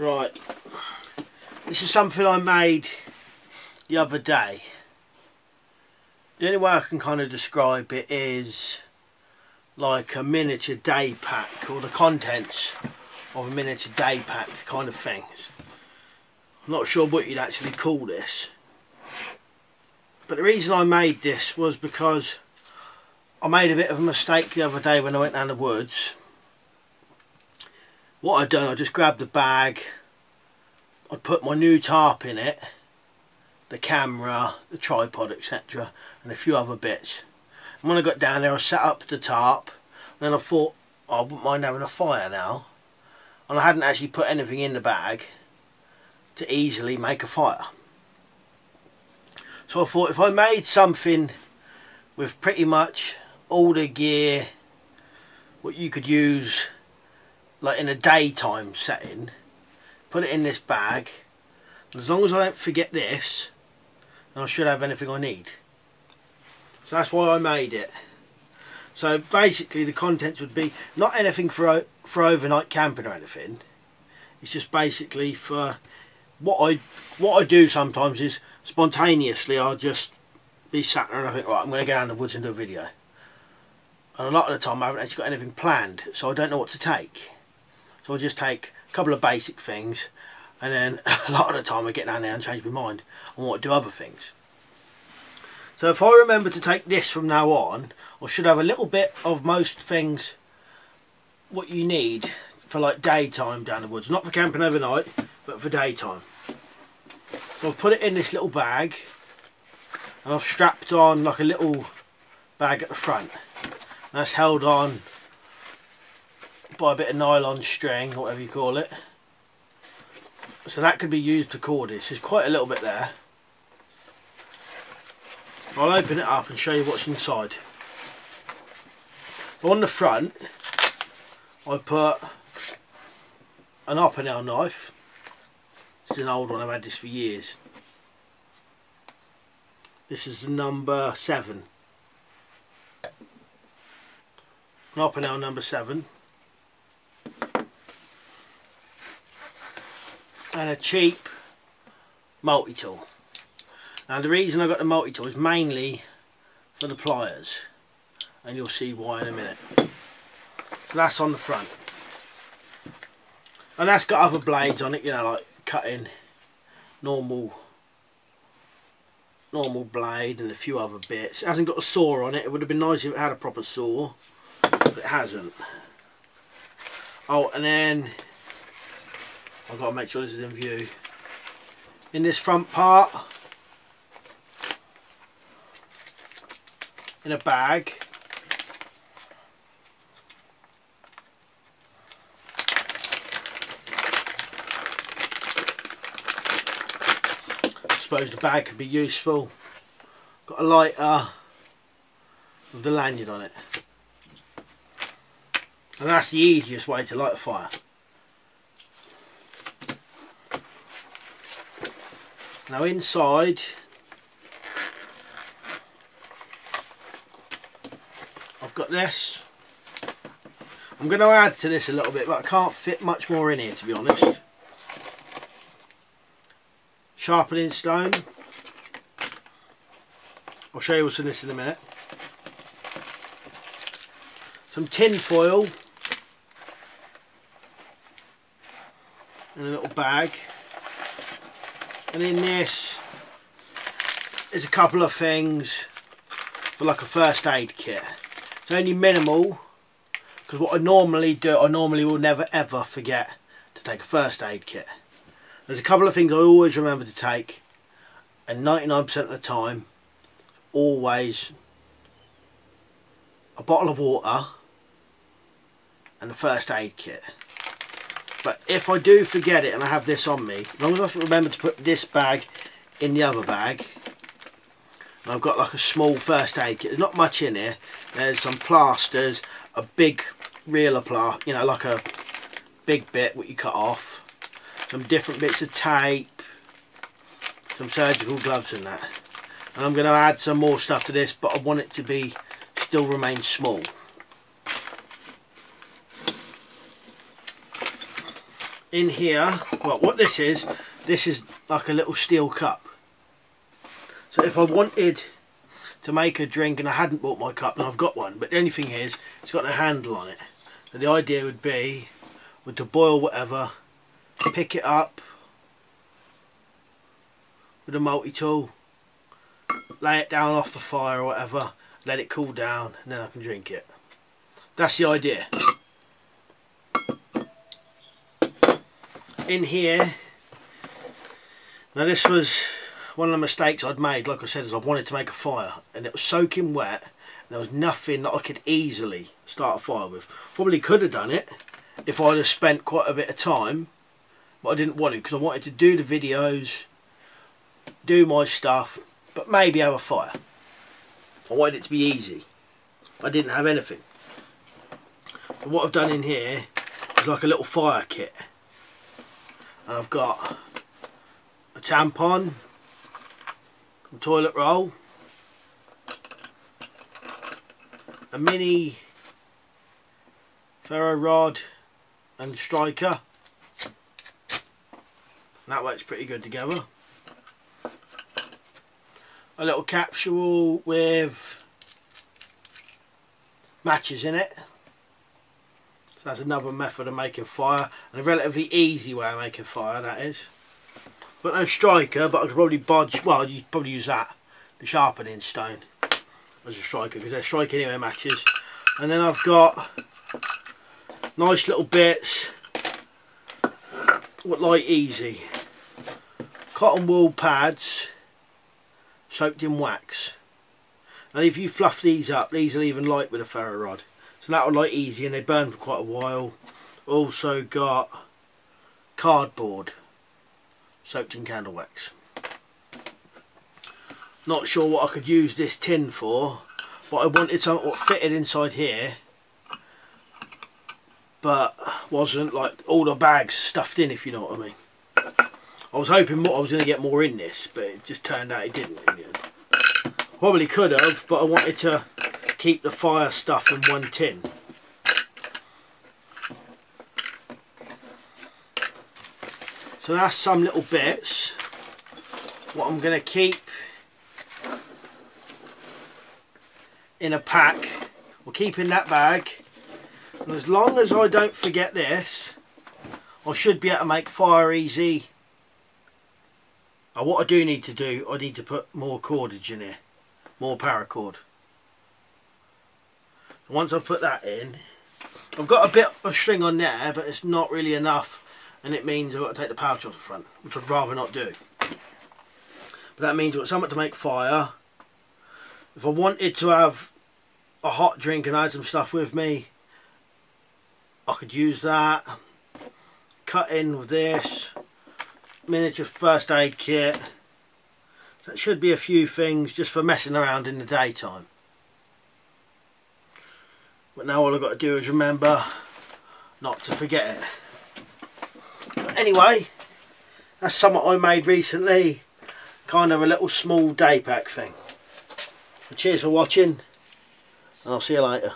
Right, this is something I made the other day. The only way I can kind of describe it is like a miniature day pack, or the contents of a miniature day pack kind of things. I'm not sure what you'd actually call this, but the reason I made this was because I made a bit of a mistake the other day when I went down the woods. What I'd done, I just grabbed the bag, I'd put my new tarp in it, the camera, the tripod, etc, and a few other bits. And when I got down there, I set up the tarp, and then I thought, oh, I wouldn't mind having a fire now, and I hadn't actually put anything in the bag to easily make a fire. So I thought, if I made something with pretty much all the gear what you could use like in a daytime setting, put it in this bag, and as long as I don't forget this, then I should have anything I need. So that's why I made it. So basically the contents would be not anything for overnight camping or anything. It's just basically for what I do sometimes is spontaneously I'll just be sat there and I think, right, I'm going to go down the woods and do a video. And a lot of the time I haven't actually got anything planned, so I don't know what to take. So I'll just take a couple of basic things, and then a lot of the time I get down there and change my mind and want to do other things. So if I remember to take this from now on, I should have a little bit of most things what you need for like daytime down the woods. Not for camping overnight, but for daytime. So I've put it in this little bag, and I've strapped on like a little bag at the front. And that's held on by a bit of nylon string, or whatever you call it. So that could be used to cord this. There's quite a little bit there. I'll open it up and show you what's inside. On the front I put an up and down knife. This is an old one, I've had this for years. This is number 7. An up and down number 7. And a cheap multi-tool. Now the reason I got the multi-tool is mainly for the pliers, and you'll see why in a minute. So that's on the front, and that's got other blades on it, you know, like cutting normal blade and a few other bits. It hasn't got a saw on it. It would have been nice if it had a proper saw, but it hasn't. Oh, and then I've got to make sure this is in view. In this front part, in a bag, I suppose the bag could be useful. Got a lighter with the lanyard on it, and that's the easiest way to light a fire. Now inside I've got this. I'm going to add to this a little bit, but I can't fit much more in here, to be honest. Sharpening stone. I'll show you what's in this in a minute. Some tin foil in a little bag. And in this is a couple of things for like a first aid kit. It's only minimal, because what I normally do, I normally will never ever forget to take a first aid kit. There's a couple of things I always remember to take, and 99% of the time, always a bottle of water and a first aid kit. But if I do forget it and I have this on me, as long as I remember to put this bag in the other bag, and I've got like a small first aid kit. There's not much in here. There's some plasters, a big reeler plaster, you know, like a big bit what you cut off, some different bits of tape, some surgical gloves and that. And I'm going to add some more stuff to this, but I want it to be still remain small. in here, well, what this is like a little steel cup. So if I wanted to make a drink and I hadn't bought my cup, and I've got one, but the only thing is it's got a handle on it. So the idea would be to boil whatever, pick it up with a multi-tool, lay it down off the fire or whatever, let it cool down, and then I can drink it. That's the idea. In here, now this was one of the mistakes I'd made, like I said, is I wanted to make a fire and it was soaking wet and there was nothing that I could easily start a fire with. Probably could have done it if I'd have spent quite a bit of time, but I didn't want to, because I wanted to do the videos, do my stuff, but maybe have a fire. I wanted it to be easy. I didn't have anything. But what I've done in here is like a little fire kit. And I've got a tampon, a toilet roll, a mini ferro rod and striker. And that works pretty good together. A little capsule with matches in it. So that's another method of making fire, and a relatively easy way of making fire, that is. But no striker, but I could probably bodge, well, you'd probably use that, the sharpening stone, as a striker, because they're strike anyway matches. And then I've got nice little bits, what light easy, cotton wool pads soaked in wax. And if you fluff these up, these will even light with a ferro rod. So that will light easy and they burn for quite a while. Also got cardboard soaked in candle wax. Not sure what I could use this tin for, but I wanted something that fitted inside here, but wasn't like all the bags stuffed in, if you know what I mean. I was hoping I was going to get more in this, but it just turned out it didn't in the end. Probably could have, but I wanted to keep the fire stuff in one tin. So that's some little bits. What I'm going to keep in a pack, we'll keep in that bag, and as long as I don't forget this, I should be able to make fire easy. What I do need to do, I need to put more cordage in here, more paracord. Once I've put that in, I've got a bit of string on there, but it's not really enough, and it means I've got to take the pouch off the front, which I'd rather not do. But that means I've got something to make fire. If I wanted to have a hot drink and I had some stuff with me, I could use that. Cut in with this miniature first aid kit. That should be a few things just for messing around in the daytime. But now all I've got to do is remember not to forget it. But anyway, that's something I made recently. Kind of a little small day pack thing. So cheers for watching, and I'll see you later.